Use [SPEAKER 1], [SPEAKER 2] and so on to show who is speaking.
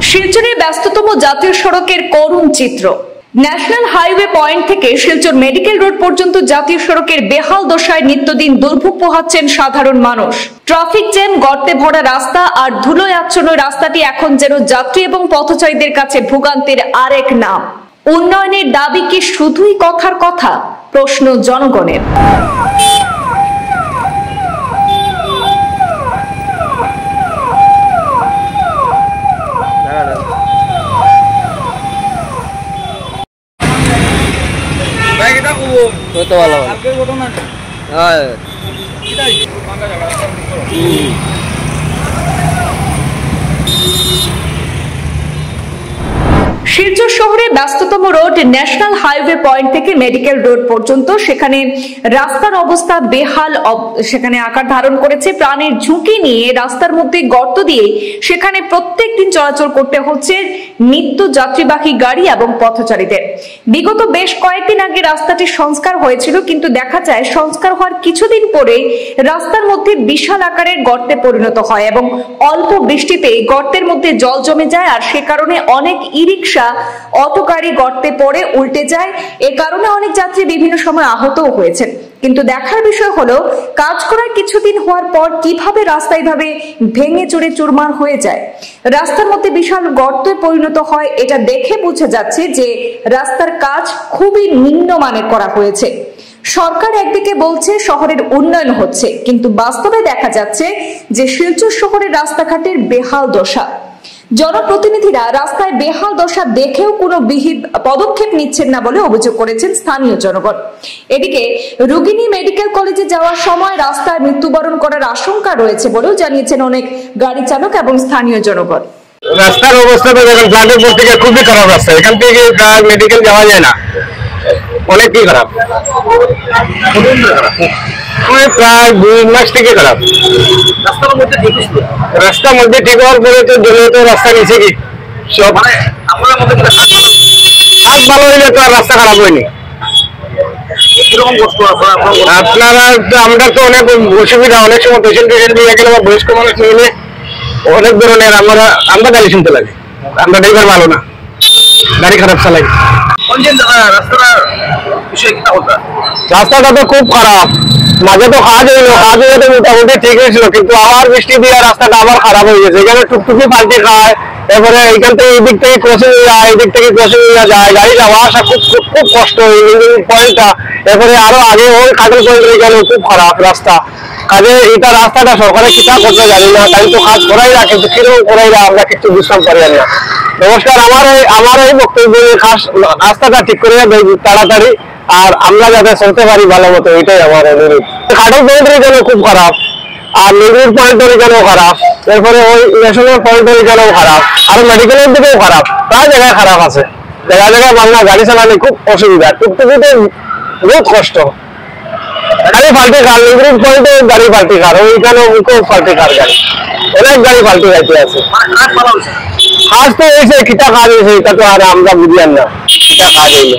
[SPEAKER 1] শিলচরের ব্যস্ততম জাতীয় সড়কের করুণ চিত্র। ন্যাশনাল হাইওয়ে পয়েন্ট থেকে শিলচর মেডিকেল রোড পর্যন্ত জাতীয় সড়কের বেহাল দশায় নিত্যদিন দুর্ভোগ পোহাচ্ছেন সাধারণ মানুষ। ট্রাফিক জ্যাম, গর্তে ভরা রাস্তা আর ধুলোয় আচ্ছন্ন রাস্তাটি এখন যেন যাত্রী এবং পথচারীদের কাছে ভোগান্তির আরেক নাম। উন্নয়নের দাবি কি শুধুই কথার কথা? প্রশ্ন জনগণের।
[SPEAKER 2] তো ভালো হ্যাঁ
[SPEAKER 1] শিলচর শহরের ব্যস্ততম রোড ন্যাশনাল হাইওয়ে পয়েন্ট থেকে মেডিকেল রোড পর্যন্ত, সেখানে রাস্তার অবস্থা বেহাল, সেখানে আকার ধারণ করেছে। প্রাণের ঝুঁকি নিয়ে রাস্তার মধ্যে গর্ত দিয়ে সেখানে প্রত্যেক দিন চলাচল করতে হচ্ছে নিত্য যাত্রীবাহী গাড়ি এবং পথচারীদের। বিগত বেশ কয়েকদিন আগে রাস্তাটি সংস্কার হয়েছিল, কিন্তু দেখা যায় সংস্কার হওয়ার কিছুদিন পরে রাস্তার মধ্যে বিশাল আকারের গর্তে পরিণত হয় এবং অল্প বৃষ্টিতে গর্তের মধ্যে জল জমে যায়, আর সে কারণে অনেক ই রিক্সা, অটো গাড়ি গর্তে পড়ে উল্টে যায়। এ কারণে অনেক যাত্রী বিভিন্ন সময় আহতও হয়েছেন। কিন্তু দেখার বিষয় হলো, কাজ করার কিছুদিন হওয়ার পর কিভাবে রাস্তা এইভাবে ভেঙে চুরে চুরমার হয়ে যায়, রাস্তার মধ্যে বিশাল গর্তে পরিণত হয়। এটা দেখে বোঝা যাচ্ছে যে রাস্তার কাজ খুবই নিম্নমানের করা হয়েছে। সরকার একদিকে বলছে শহরের উন্নয়ন হচ্ছে, কিন্তু বাস্তবে দেখা যাচ্ছে যে শিলচর শহরের রাস্তাঘাটের বেহাল দশা। জনপ্রতিনিধিরা রাস্তায় বেহাল দশা দেখেও কোনো বিহিত পদক্ষেপ নিচ্ছেন না বলে অভিযোগ করেছেন স্থানীয় জনগণ। এদিকে রোগিণী মেডিকেল কলেজে যাওয়ার সময় রাস্তায় মৃত্যুবরণ করার আশঙ্কা রয়েছে বলেও জানিয়েছেন অনেক গাড়ি চালক এবং স্থানীয় জনগণ।
[SPEAKER 3] রাস্তার অবস্থা তো দেখেন, প্লান্টের পর থেকে খুবই খারাপ রাস্তা। এখান থেকে মেডিকেল যাওয়া যায় না, অনেকই খারাপ, প্রায় 2 মাস থেকে খারাপ। রাস্তার মধ্যে ঠিক হওয়ার পরে তো জলে তো রাস্তা নিচে কি সব হাত ভালো হইলে তো আর রাস্তা খারাপ হয়নি। আপনারা আমরা তো অনেক অসুবিধা, অনেক সময় পেশেন্ট নিয়ে গেলে বা বয়স্ক মানুষ নিলে অনেক ধরনের আমরা গাড়ি শুনতে লাগে। আমরা ড্রাইভার ভালো না, গাড়ি খারাপ চালাই। রাস্তাটা তো খুব খারাপ, মাঝে তো কাজ হইলো, কাজ হয়ে তো মোটামুটি ঠিক হয়েছিল, কিন্তু আবার বৃষ্টি দিয়ে রাস্তাটা আবার খারাপ হয়ে গেছে। এখানে টুকটুকি পাল্টে খায়, এরপরে এইখান থেকে এই দিক থেকে ক্রসিং যায়, এই দিক থেকে ক্রসিং যায়, গাড়ি যাওয়া আসা খুব খুব খুব কষ্ট। পয়েন্টটা এরপরে আরো আগে ওই কাজল পয়েন্ট গেল, খুব খারাপ রাস্তা। কাজে এটা রাস্তাটা সরকারে কিতা করতে জানি না, তাই তো কাজ করাই না, কিন্তু কিরকম করাই না আমরা কিছু বুঝতাম পারি না। নমস্কার, আমার এই বক্তব্য খাস রাস্তাটা ঠিক করে তাড়াতাড়ি, আর আমরা যাতে চলতে পারি ভালো মতো, এটাই আমার অনুরোধ। কাঠল পয়েন্টের জন্য খুব খারাপ, আর নেগুর পয়েন্টের জন্য খারাপ, এরপরে ওই ন্যাশনাল পয়েন্টের জন্য খারাপ, আর মেডিকেলের দিকেও খারাপ। প্রায় জায়গায় খারাপ আছে, জায়গায় জায়গায় বাংলা গাড়ি চালালে খুব অসুবিধা, টুকটুকিতে বহুত কষ্ট। গাড়ি ফাল্টি খার, নেগুর পয়েন্টে গাড়ি ফাল্টি খার, ওইখানে খুব ফাল্টি খার গাড়ি, অনেক গাড়ি ফাল্টি গাইতে আছে। কাজ তো হয়েছে, কিতা কাজ হয়েছে এটা তো আর আমরা বুঝলাম না, কিতা কাজ হইলো।